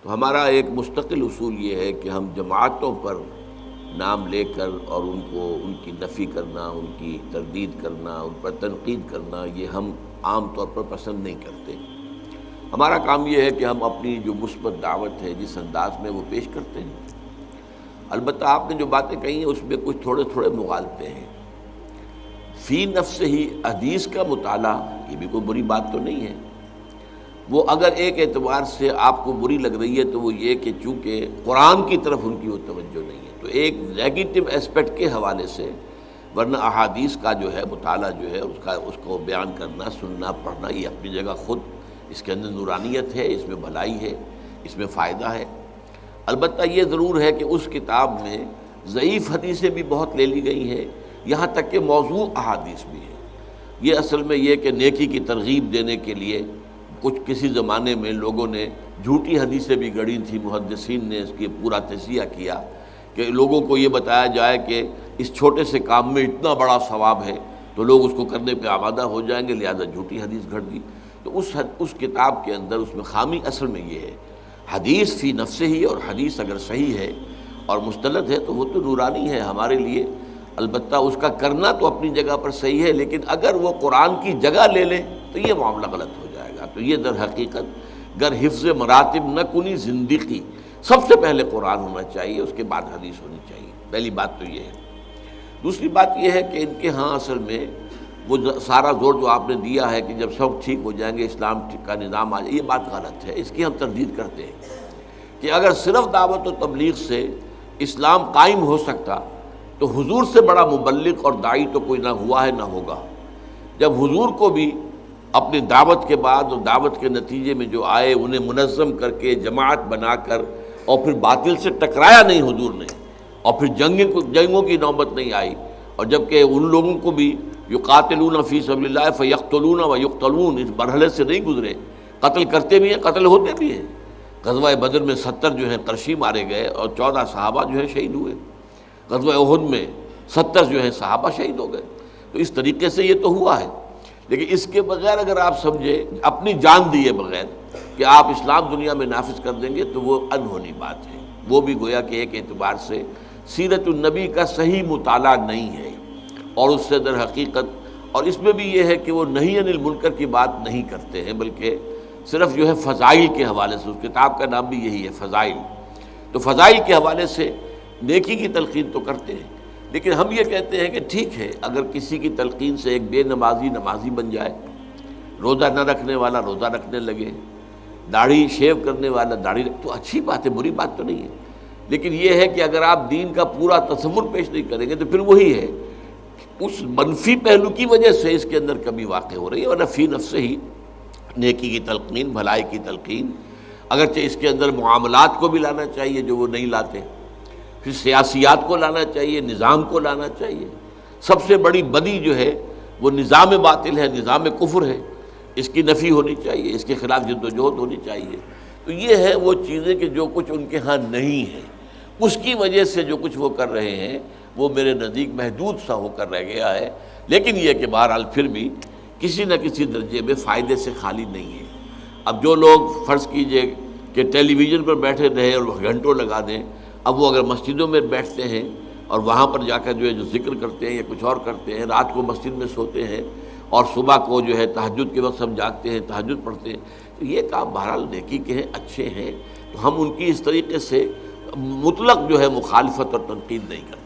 تو ہمارا ایک مستقل اصول یہ ہے کہ ہم جماعتوں پر نام لے کر اور ان کی نفی کرنا، ان کی تردید کرنا، ان پر تنقید کرنا، یہ ہم عام طور پر پسند نہیں کرتے۔ ہمارا کام یہ ہے کہ ہم اپنی جو مثبت دعوت ہے جس انداز میں وہ پیش کرتے ہیں۔ البتہ آپ نے جو باتیں کہی ہیں اس میں کچھ تھوڑے تھوڑے مغالطے ہیں۔ فی نفس ہی حدیث کا مطالعہ یہ بھی کوئی بری بات تو نہیں ہے۔ وہ اگر ایک اعتبار سے آپ کو بری لگ رہی ہے تو وہ یہ کہ چونکہ قرآن کی طرف ان کی وہ توجہ نہیں ہے، تو ایک نیگیٹو اسپیکٹ کے حوالے سے، ورنہ احادیث کا جو ہے مطالعہ جو ہے اس کو بیان کرنا، سننا، پڑھنا، یہ اپنی جگہ خود اس کے اندر نورانیت ہے، اس میں بھلائی ہے، اس میں فائدہ ہے۔ البتہ یہ ضرور ہے کہ اس کتاب میں ضعیف حدیثیں بھی بہت لے لی گئی ہیں، یہاں تک کہ موضوع احادیث بھی ہیں۔ یہ اصل میں یہ کہ نیکی کی ترغیب دینے کے لیے کسی زمانے میں لوگوں نے جھوٹی حدیثیں بھی گڑھی تھیں، محدثین نے اس کی پورا تجزیہ کیا کہ لوگوں کو یہ بتایا جائے کہ اس چھوٹے سے کام میں اتنا بڑا ثواب ہے تو لوگ اس کو کرنے پہ آمادہ ہو جائیں گے، لہذا جھوٹی حدیث گھڑ دی۔ تو اس کتاب کے اندر اس میں خامی اصل میں یہ ہے، حدیث فی نفسہ ہی، اور حدیث اگر صحیح ہے اور مستند ہے تو وہ تو نورانی ہے ہمارے لیے۔ البتہ اس کا کرنا تو اپنی جگہ پر صحیح ہے، لیکن اگر وہ قرآن کی جگہ لے لے تو یہ معاملہ غلط ہو جائے گا۔ تو یہ در حقیقت گر حفظ مراتب نہ کنی زندگی، سب سے پہلے قرآن ہونا چاہیے، اس کے بعد حدیث ہونی چاہیے۔ پہلی بات تو یہ ہے۔ دوسری بات یہ ہے کہ ان کے ہاں اصل میں وہ سارا زور جو آپ نے دیا ہے کہ جب سب ٹھیک ہو جائیں گے اسلام کا نظام آ جائے، یہ بات غلط ہے۔ اس کی ہم تردید کرتے ہیں کہ اگر صرف دعوت و تبلیغ سے اسلام قائم ہو سکتا تو حضور سے بڑا مبلغ اور داعی تو کوئی نہ ہوا ہے نہ ہوگا۔ جب حضور کو بھی اپنی دعوت کے بعد اور دعوت کے نتیجے میں جو آئے انہیں منظم کر کے جماعت بنا کر اور پھر باطل سے ٹکرایا نہیں حضور نے، اور پھر جنگوں کی نوبت نہیں آئی، اور جبکہ ان لوگوں کو بھی یقاتلون فی سبیل اللہ فیقتلون ویقتلون اس مرحلے سے نہیں گزرے، قتل کرتے بھی ہیں، قتل ہوتے بھی ہیں۔ غزوہ بدر میں 70 جو ہیں قرشی مارے گئے اور 14 صحابہ جو ہیں شہید ہوئے۔ غزوہ احد میں 70 جو ہیں صحابہ شہید ہو گئے۔ تو اس طریقے سے یہ تو ہوا ہے، لیکن اس کے بغیر اگر آپ سمجھے اپنی جان دیے بغیر کہ آپ اسلام دنیا میں نافذ کر دیں گے تو وہ انہونی بات ہے۔ وہ بھی گویا کہ ایک اعتبار سے سیرت النبی کا صحیح مطالعہ نہیں ہے، اور اس سے در حقیقت، اور اس میں بھی یہ ہے کہ وہ نہی عن المنکر کی بات نہیں کرتے ہیں، بلکہ صرف جو ہے فضائل کے حوالے سے، اس کتاب کا نام بھی یہی ہے فضائل، تو فضائل کے حوالے سے نیکی کی تلقین تو کرتے ہیں۔ لیکن ہم یہ کہتے ہیں کہ ٹھیک ہے اگر کسی کی تلقین سے ایک بے نمازی نمازی بن جائے، روزہ نہ رکھنے والا روزہ رکھنے لگے، داڑھی شیو کرنے والا داڑھی تو اچھی بات ہے، بری بات تو نہیں ہے۔ لیکن یہ ہے کہ اگر آپ دین کا پورا تصور پیش نہیں کریں گے تو پھر وہی ہے، اس منفی پہلو کی وجہ سے اس کے اندر کمی واقع ہو رہی ہے، ورنہ فی نفس ہی نیکی کی تلقین، بھلائی کی تلقین، اگرچہ اس کے اندر معاملات کو بھی لانا چاہیے جو وہ نہیں لاتے، پھر سیاسیات کو لانا چاہیے، نظام کو لانا چاہیے۔ سب سے بڑی بدی جو ہے وہ نظام باطل ہے، نظام کفر ہے، اس کی نفی ہونی چاہیے، اس کے خلاف جد و جہد ہونی چاہیے۔ تو یہ ہے وہ چیزیں کہ جو کچھ ان کے ہاں نہیں ہے، اس کی وجہ سے جو کچھ وہ کر رہے ہیں وہ میرے نزدیک محدود سا ہو کر رہ گیا ہے، لیکن یہ کہ بہرحال پھر بھی کسی نہ کسی درجے میں فائدے سے خالی نہیں ہے۔ اب جو لوگ فرض کیجئے کہ ٹیلی ویژن پر بیٹھے رہے اور گھنٹوں لگا دیں، اب وہ اگر مسجدوں میں بیٹھتے ہیں اور وہاں پر جا کر جو ہے جو ذکر کرتے ہیں یا کچھ اور کرتے ہیں، رات کو مسجد میں سوتے ہیں اور صبح کو جو ہے تہجد کے وقت سب جاگتے ہیں، تہجد پڑھتے ہیں، تو یہ کام بہرحال نیکی کے ہیں، اچھے ہیں، تو ہم ان کی اس طریقے سے مطلق جو ہے مخالفت اور تنقید نہیں کرتے۔